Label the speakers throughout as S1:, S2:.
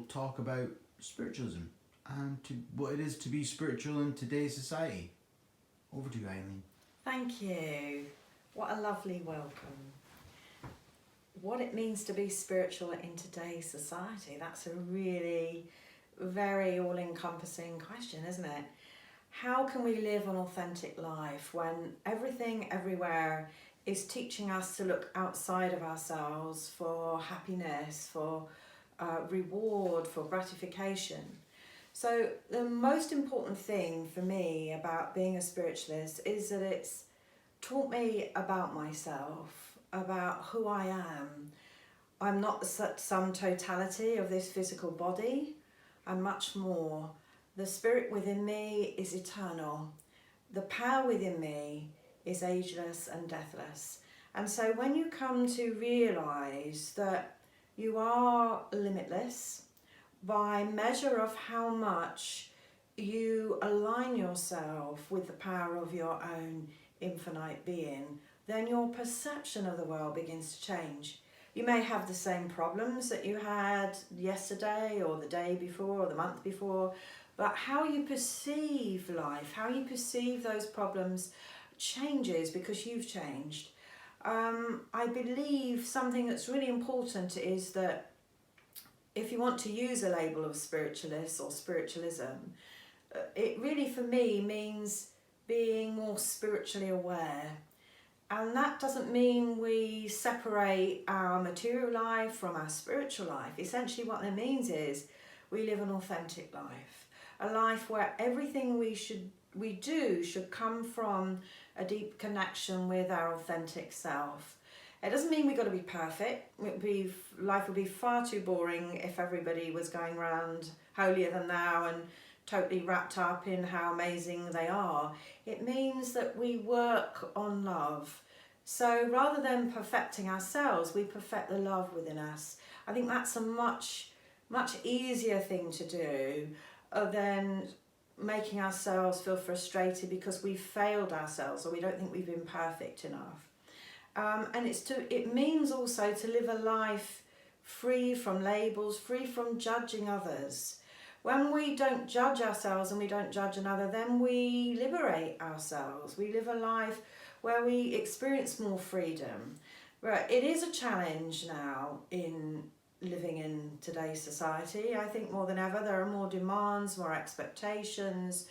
S1: we'll talk about spiritualism and what it is to be spiritual in today's society. Over to you, Eileen.
S2: Thank you. What a lovely welcome. What it means to be spiritual in today's society, that's a really very all-encompassing question, isn't it? How can we live an authentic life when everything everywhere is teaching us to look outside of ourselves for happiness, for reward, for gratification? So the most important thing for me about being a spiritualist is that it's taught me about myself, about who I am. I'm not some totality of this physical body. I'm much more. The spirit within me is eternal. The power within me is ageless and deathless. And so when you come to realise that you are limitless, by measure of how much you align yourself with the power of your own infinite being, then your perception of the world begins to change. You may have the same problems that you had yesterday or the day before or the month before, but how you perceive life, how you perceive those problems changes because you've changed. I believe something that's really important is that if you want to use a label of spiritualist or spiritualism, it really for me means being more spiritually aware. And that doesn't mean we separate our material life from our spiritual life. Essentially what it means is we live an authentic life. A life where everything we do should come from a deep connection with our authentic self. It doesn't mean we've got to be perfect. Life would be far too boring if everybody was going around holier than thou and totally wrapped up in how amazing they are. It means that we work on love. So rather than perfecting ourselves, we perfect the love within us. I think that's a much easier thing to do than making ourselves feel frustrated because we've failed ourselves or we don't think we've been perfect enough. And it means also to live a life free from labels, free from judging others. When we don't judge ourselves and we don't judge another, then we liberate ourselves. We live a life where we experience more freedom. Right, it is a challenge now in living in today's society. I think more than ever there are more demands, more expectations.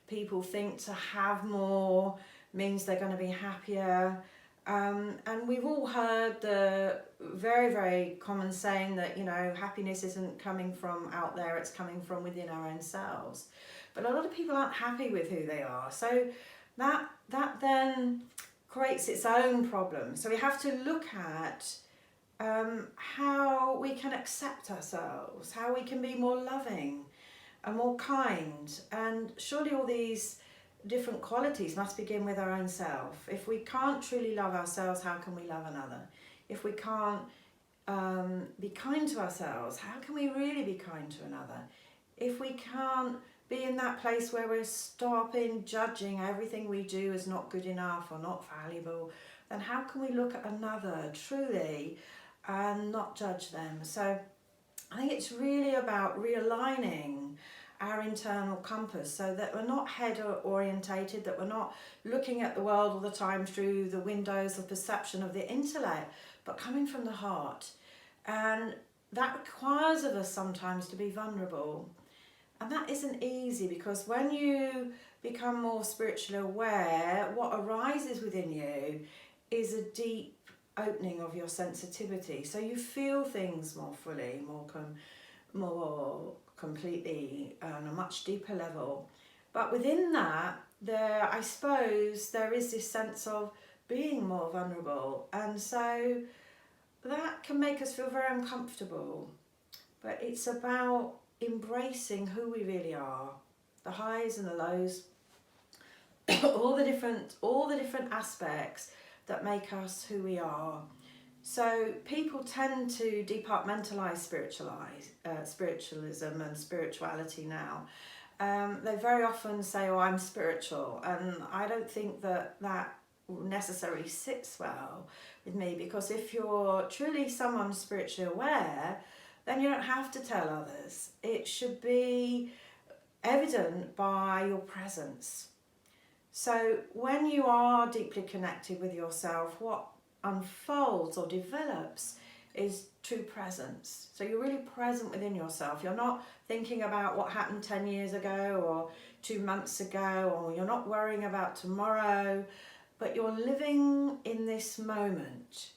S2: People think to have more means they're going to be happier. And we've all heard the very, very common saying that, happiness isn't coming from out there, it's coming from within our own selves. But a lot of people aren't happy with who they are. So that then creates its own problem. So we have to look at how we can accept ourselves, how we can be more loving and more kind. And surely all these different qualities must begin with our own self. If we can't truly love ourselves, how can we love another? If we can't be kind to ourselves, how can we really be kind to another? If we can't be in that place where we're stopping judging everything we do as not good enough or not valuable, then how can we look at another truly and not judge them? So I think it's really about realigning our internal compass so that we're not head orientated, that we're not looking at the world all the time through the windows of perception of the intellect, but coming from the heart. And that requires of us sometimes to be vulnerable. And that isn't easy because when you become more spiritually aware, what arises within you is a deep opening of your sensitivity. So you feel things more fully, more completely on a much deeper level. But within that, I suppose there is this sense of being more vulnerable, and so that can make us feel very uncomfortable. But it's about embracing who we really are, the highs and the lows, all the different aspects that make us who we are. So people tend to departmentalize spiritualism and spirituality now. They very often say, oh, I'm spiritual, and I don't think that necessarily sits well with me, because if you're truly someone spiritually aware, then you don't have to tell others. It should be evident by your presence. So when you are deeply connected with yourself, what unfolds or develops is true presence. So you're really present within yourself. You're not thinking about what happened 10 years ago or 2 months ago, or you're not worrying about tomorrow, but you're living in this moment.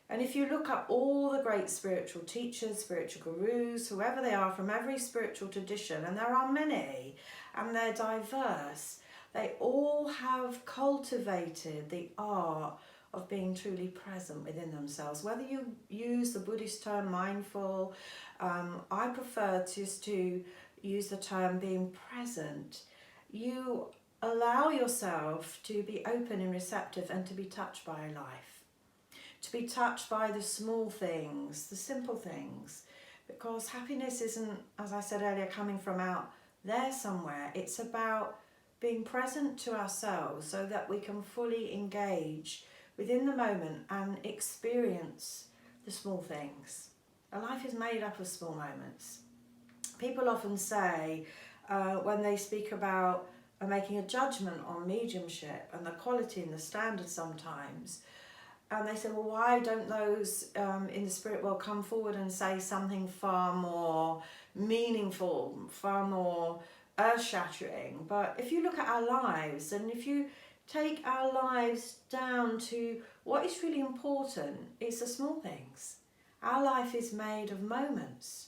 S2: And if you look up all the great spiritual teachers, spiritual gurus, whoever they are from every spiritual tradition, and there are many, and they're diverse, they all have cultivated the art of being truly present within themselves. Whether you use the Buddhist term mindful, I prefer just to use the term being present. You allow yourself to be open and receptive and to be touched by life. To be touched by the small things, the simple things. Because happiness isn't, as I said earlier, coming from out there somewhere. It's about being present to ourselves so that we can fully engage within the moment and experience the small things. Our life is made up of small moments. People often say, when they speak about making a judgment on mediumship and the quality and the standard sometimes, and they say, well, why don't those in the spirit world come forward and say something far more meaningful, far more earth-shattering? But if you look at our lives, and if you take our lives down to what is really important, it's the small things. Our life is made of moments.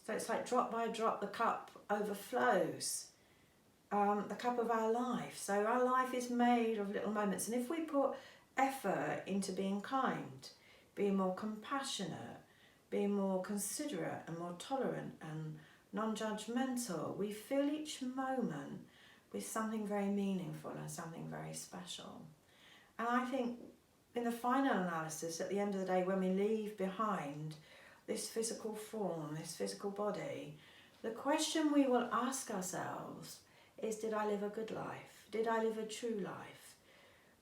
S2: So it's like drop by drop, the cup overflows. The cup of our life. So our life is made of little moments. And if we put effort into being kind, being more compassionate, being more considerate and more tolerant and non-judgmental, we fill each moment with something very meaningful and something very special. And I think in the final analysis, at the end of the day, when we leave behind this physical form, this physical body, the question we will ask ourselves is, did I live a good life? Did I live a true life?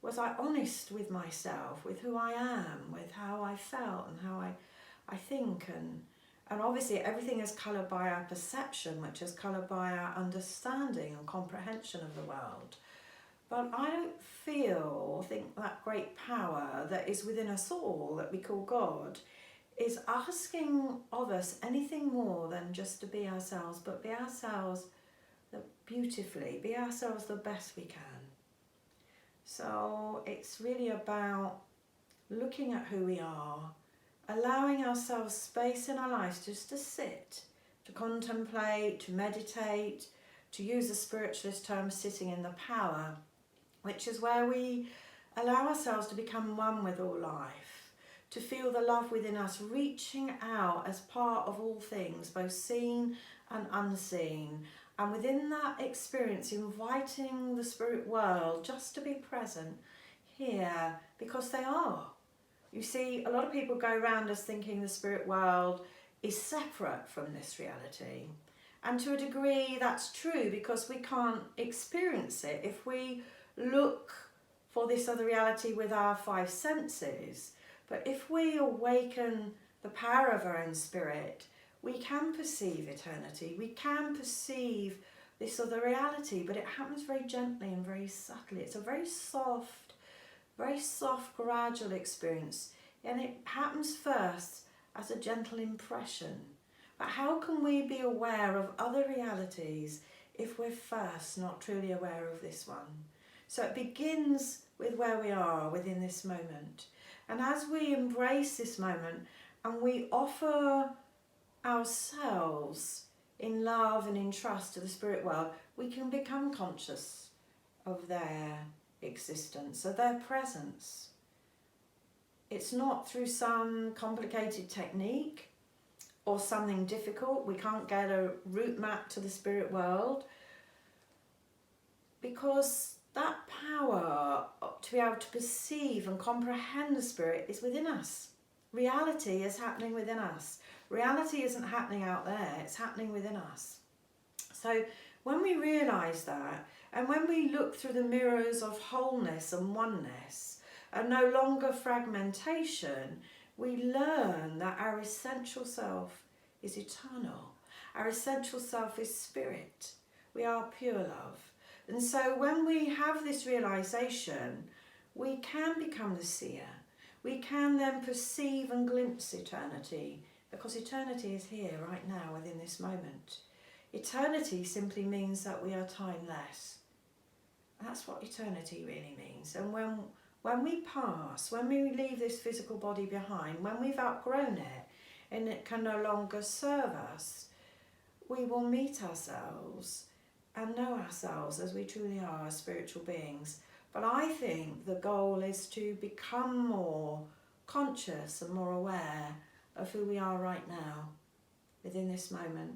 S2: Was I honest with myself, with who I am, with how I felt and how I think? And obviously everything is coloured by our perception, which is coloured by our understanding and comprehension of the world. But I don't feel or think that great power that is within us all, that we call God, is asking of us anything more than just to be ourselves, but be ourselves beautifully, be ourselves the best we can. So it's really about looking at who we are, allowing ourselves space in our lives just to sit, to contemplate, to meditate, to use the spiritualist term sitting in the power, which is where we allow ourselves to become one with all life, to feel the love within us reaching out as part of all things, both seen and unseen. And within that experience, inviting the spirit world just to be present here, because they are. You see, a lot of people go around us thinking the spirit world is separate from this reality. And to a degree, that's true, because we can't experience it if we look for this other reality with our 5 senses. But if we awaken the power of our own spirit, we can perceive eternity, we can perceive this other reality, but it happens very gently and very subtly. It's a very soft, gradual experience, and it happens first as a gentle impression. But how can we be aware of other realities if we're first not truly aware of this one? So it begins with where we are within this moment. And as we embrace this moment and we offer ourselves in love and in trust to the spirit world, we can become conscious of their existence, of their presence. It's not through some complicated technique or something difficult. We can't get a route map to the spirit world, because that power to be able to perceive and comprehend the spirit is within us. Reality is happening within us. Reality isn't happening out there, it's happening within us. So when we realise that, and when we look through the mirrors of wholeness and oneness, and no longer fragmentation, we learn that our essential self is eternal. Our essential self is spirit. We are pure love. And so when we have this realisation, we can become the seer. We can then perceive and glimpse eternity, because eternity is here right now within this moment. Eternity simply means that we are timeless. That's what eternity really means. And when we pass, when we leave this physical body behind, when we've outgrown it and it can no longer serve us, we will meet ourselves and know ourselves as we truly are as spiritual beings. But I think the goal is to become more conscious and more aware of who we are right now within this moment.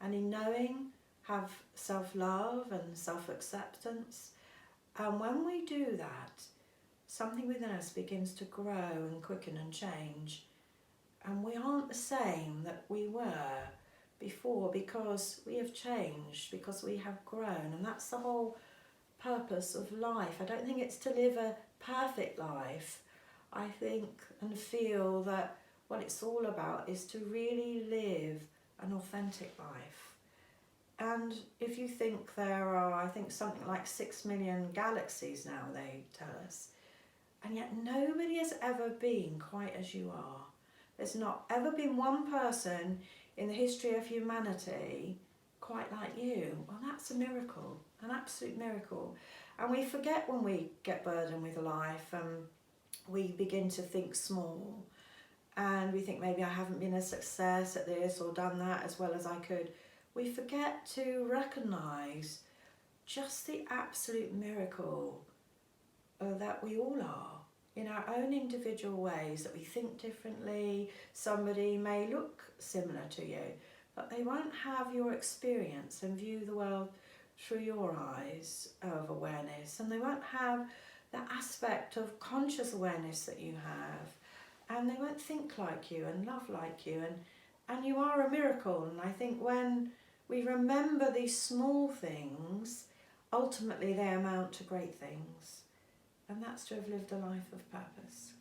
S2: And in knowing, have self-love and self-acceptance. And when we do that, something within us begins to grow and quicken and change. And we aren't the same that we were before, because we have changed, because we have grown. And that's the whole purpose of life. I don't think it's to live a perfect life. I think and feel that what it's all about is to really live an authentic life. And if you think there are, I think something like 6 million galaxies now, they tell us, and yet nobody has ever been quite as you are. There's not ever been one person in the history of humanity quite like you. Well, that's a miracle, an absolute miracle. And we forget when we get burdened with life and we begin to think small, and we think maybe I haven't been a success at this or done that as well as I could. We forget to recognise just the absolute miracle that we all are in our own individual ways, that we think differently. Somebody may look similar to you, but they won't have your experience and view the world through your eyes of awareness, and they won't have the aspect of conscious awareness that you have, and they won't think like you and love like you, and you are a miracle. And I think when we remember these small things, ultimately they amount to great things, and that's to have lived a life of purpose.